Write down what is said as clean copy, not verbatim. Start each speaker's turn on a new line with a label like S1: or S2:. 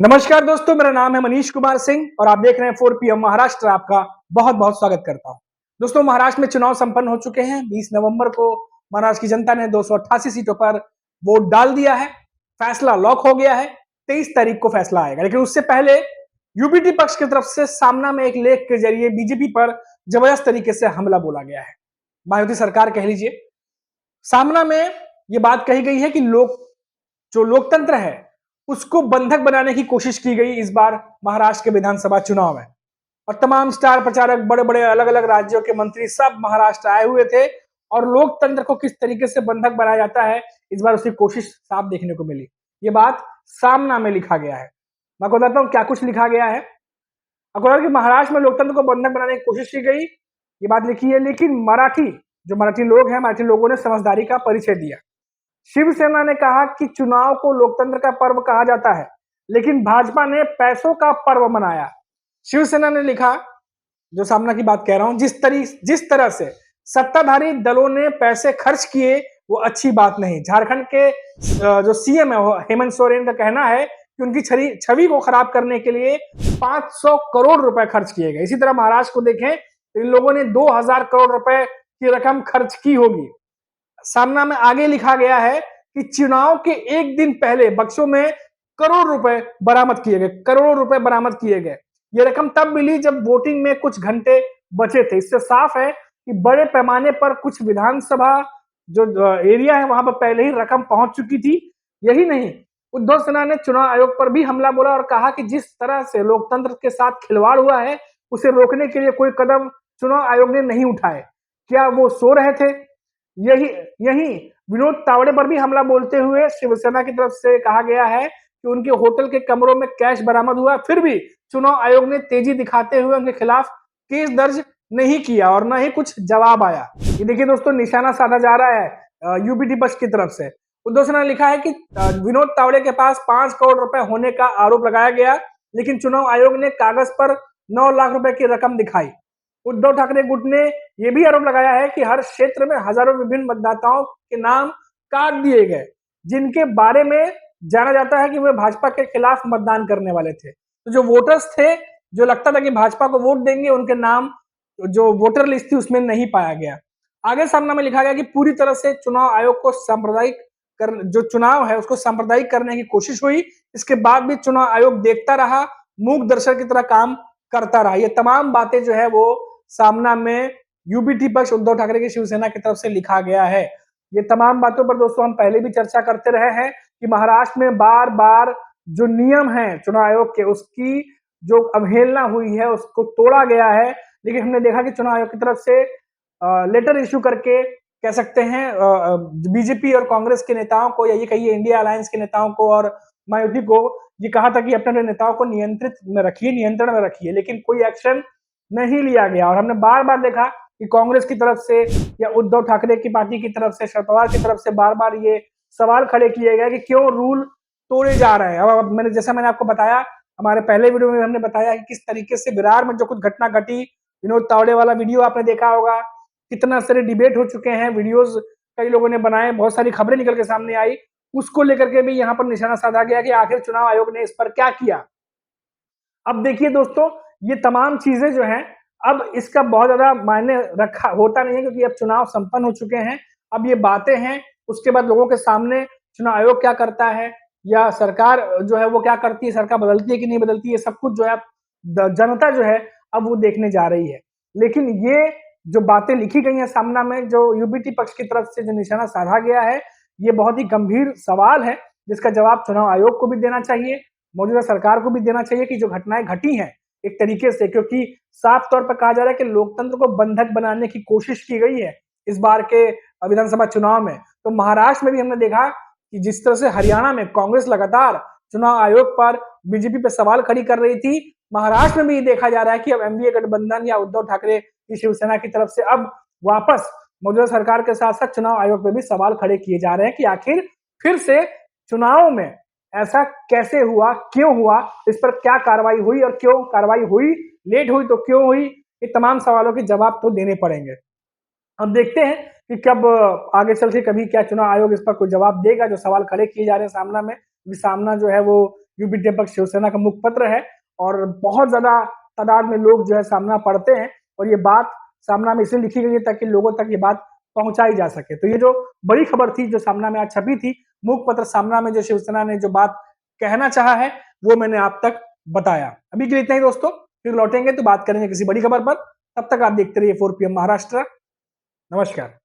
S1: नमस्कार दोस्तों, मेरा नाम है मनीष कुमार सिंह और आप देख रहे हैं 4 PM महाराष्ट्र। आपका बहुत बहुत स्वागत करता हूं। दोस्तों, महाराष्ट्र में चुनाव संपन्न हो चुके हैं। 20 नवंबर को महाराष्ट्र की जनता ने 288 सीटों पर वोट डाल दिया है। फैसला लॉक हो गया है। 23 तारीख को फैसला आएगा, लेकिन उससे पहले यूबीटी पक्ष की तरफ से सामना में एक लेख के जरिए बीजेपी पर जबरदस्त तरीके से हमला बोला गया है। मायावती सरकार कह लीजिए। सामना में यह बात कही गई है कि जो लोकतंत्र है उसको बंधक बनाने की कोशिश की गई इस बार महाराष्ट्र के विधानसभा चुनाव में। और तमाम स्टार प्रचारक, बड़े बड़े अलग अलग राज्यों के मंत्री सब महाराष्ट्र आए हुए थे और लोकतंत्र को किस तरीके से बंधक बनाया जाता है इस बार उसकी कोशिश साफ देखने को मिली। ये बात सामना में लिखा गया है। मैं आपको बताता हूँ क्या कुछ लिखा गया है। आपको कि महाराष्ट्र में लोकतंत्र को बंधक बनाने की कोशिश की गई, ये बात लिखी है। लेकिन मराठी लोग हैं, मराठी लोगों ने समझदारी का परिचय दिया। शिवसेना ने कहा कि चुनाव को लोकतंत्र का पर्व कहा जाता है, लेकिन भाजपा ने पैसों का पर्व मनाया। शिवसेना ने लिखा, जो सामना की बात कह रहा हूं, जिस तरह से सत्ताधारी दलों ने पैसे खर्च किए वो अच्छी बात नहीं। झारखंड के जो सीएम है हेमंत सोरेन का कहना है कि उनकी छवि को खराब करने के लिए 500 करोड़ रुपए खर्च किए गए। इसी तरह महाराष्ट्र को देखें तो इन लोगों ने 2000 करोड़ रुपए की रकम खर्च की होगी। सामना में आगे लिखा गया है कि चुनाव के एक दिन पहले बक्सों में करोड़ों रुपए बरामद किए गए। ये रकम तब मिली जब वोटिंग में कुछ घंटे बचे थे। इससे साफ है कि बड़े पैमाने पर कुछ विधानसभा जो एरिया है वहां पर पहले ही रकम पहुंच चुकी थी। यही नहीं, उद्धव सेना ने चुनाव आयोग पर भी हमला बोला और कहा कि जिस तरह से लोकतंत्र के साथ खिलवाड़ हुआ है उसे रोकने के लिए कोई कदम चुनाव आयोग ने नहीं उठाए। क्या वो सो रहे थे? यही विनोद तावड़े पर भी हमला बोलते हुए शिवसेना की तरफ से कहा गया है कि उनके होटल के कमरों में कैश बरामद हुआ, फिर भी चुनाव आयोग ने तेजी दिखाते हुए उनके खिलाफ केस दर्ज नहीं किया और न ही कुछ जवाब आया। ये देखिए दोस्तों, निशाना साधा जा रहा है यूबीटी पक्ष की तरफ से। उद्धव सेना ने लिखा है कि विनोद तावड़े के पास 5 करोड़ रुपए होने का आरोप लगाया गया, लेकिन चुनाव आयोग ने कागज पर 9 लाख रुपए की रकम दिखाई। उद्धव ठाकरे गुट ने यह भी आरोप लगाया है कि हर क्षेत्र में हजारों विभिन्न मतदाताओं के नाम काट दिए गए, जिनके बारे में जाना जाता है कि वे भाजपा के खिलाफ मतदान करने वाले थे। तो जो वोटर्स थे, जो लगता था कि भाजपा को वोट देंगे, उनके नाम जो वोटर लिस्ट थी उसमें नहीं पाया गया। आगे सामने में लिखा गया कि पूरी तरह से चुनाव आयोग को जो चुनाव है उसको सांप्रदायिक करने की कोशिश हुई। इसके बाद भी चुनाव आयोग देखता रहा, मूक दर्शक की तरह काम करता रहा। ये तमाम बातें जो है वो सामना में यूबीटी पक्ष उद्धव ठाकरे की शिवसेना की तरफ से लिखा गया है। ये तमाम बातों पर दोस्तों हम पहले भी चर्चा करते रहे हैं कि महाराष्ट्र में बार बार जो नियम है चुनाव आयोग के, उसकी जो अवहेलना हुई है उसको तोड़ा गया है। लेकिन हमने देखा कि चुनाव आयोग की तरफ से लेटर इश्यू करके, कह सकते हैं बीजेपी और कांग्रेस के नेताओं को, या ये कहिए इंडिया अलायंस के नेताओं को और मायावती को, ये कहा था कि अपने नेताओं को नियंत्रण में रखिए, लेकिन कोई एक्शन नहीं लिया गया। और हमने बार बार देखा कि कांग्रेस की तरफ से या उद्धव ठाकरे की पार्टी की तरफ से, शरद पवार की तरफ से बार बार ये सवाल खड़े किए गए कि क्यों रूल तोड़े जा रहे हैं। अब मैंने आपको बताया, हमारे पहले वीडियो में हमने बताया कि किस तरीके से विरार में जो कुछ घटना घटी, विनोद तावड़े वाला वीडियो आपने देखा होगा, कितना सारे डिबेट हो चुके हैं, वीडियोज कई लोगों ने बनाए, बहुत सारी खबरें निकल के सामने आई। उसको लेकर के भी यहाँ पर निशाना साधा गया कि आखिर चुनाव आयोग ने इस पर क्या किया। अब देखिए दोस्तों, ये तमाम चीजें जो हैं, अब इसका बहुत ज्यादा मायने रखा होता नहीं है, क्योंकि अब चुनाव संपन्न हो चुके हैं। अब ये बातें हैं, उसके बाद लोगों के सामने चुनाव आयोग क्या करता है या सरकार जो है वो क्या करती है, सरकार बदलती है कि नहीं बदलती है, सब कुछ जो है जनता जो है अब वो देखने जा रही है। लेकिन ये जो बातें लिखी गई हैं सामना में, जो यूबीटी पक्ष की तरफ से जो निशाना साधा गया है, ये बहुत ही गंभीर सवाल है जिसका जवाब चुनाव आयोग को भी देना चाहिए, मौजूदा सरकार को भी देना चाहिए कि जो घटनाएं घटी हैं एक तरीके से, क्योंकि साफ तौर पर कहा जा रहा है कि लोकतंत्र को बंधक बनाने की कोशिश की गई है इस बार के विधानसभा चुनाव में। तो महाराष्ट्र में भी हमने देखा कि जिस तरह से हरियाणा में कांग्रेस लगातार चुनाव आयोग पर, बीजेपी पर सवाल खड़ी कर रही थी, महाराष्ट्र में भी देखा जा रहा है कि अब एनडीए गठबंधन या उद्धव ठाकरे की शिवसेना की तरफ से अब वापस मौजूदा सरकार के साथ साथ चुनाव आयोग पर भी सवाल खड़े किए जा रहे हैं कि आखिर फिर से चुनाव में ऐसा कैसे हुआ, क्यों हुआ, इस पर क्या कार्रवाई हुई और क्यों कार्रवाई हुई, लेट हुई तो क्यों हुई, ये तमाम सवालों के जवाब तो देने पड़ेंगे। अब देखते हैं कि कब आगे चल के कभी क्या चुनाव आयोग इस पर कोई जवाब देगा, जो सवाल खड़े किए जा रहे हैं सामना में। सामना जो है वो यूपी टेपक शिवसेना का मुखपत्र है और बहुत ज्यादा तादाद में लोग जो है सामना पढ़ते हैं और ये बात सामना में इसलिए लिखी गई है ताकि लोगों तक ये बात पहुंचाई जा सके। तो ये जो बड़ी खबर थी जो सामना में आज छपी थी, मुखपत्र सामना में जो शिवसेना ने जो बात कहना चाहा है वो मैंने आप तक बताया। अभी के लिए इतना ही दोस्तों, फिर लौटेंगे तो बात करेंगे किसी बड़ी खबर पर। तब तक आप देखते रहिए 4 PM महाराष्ट्र। नमस्कार।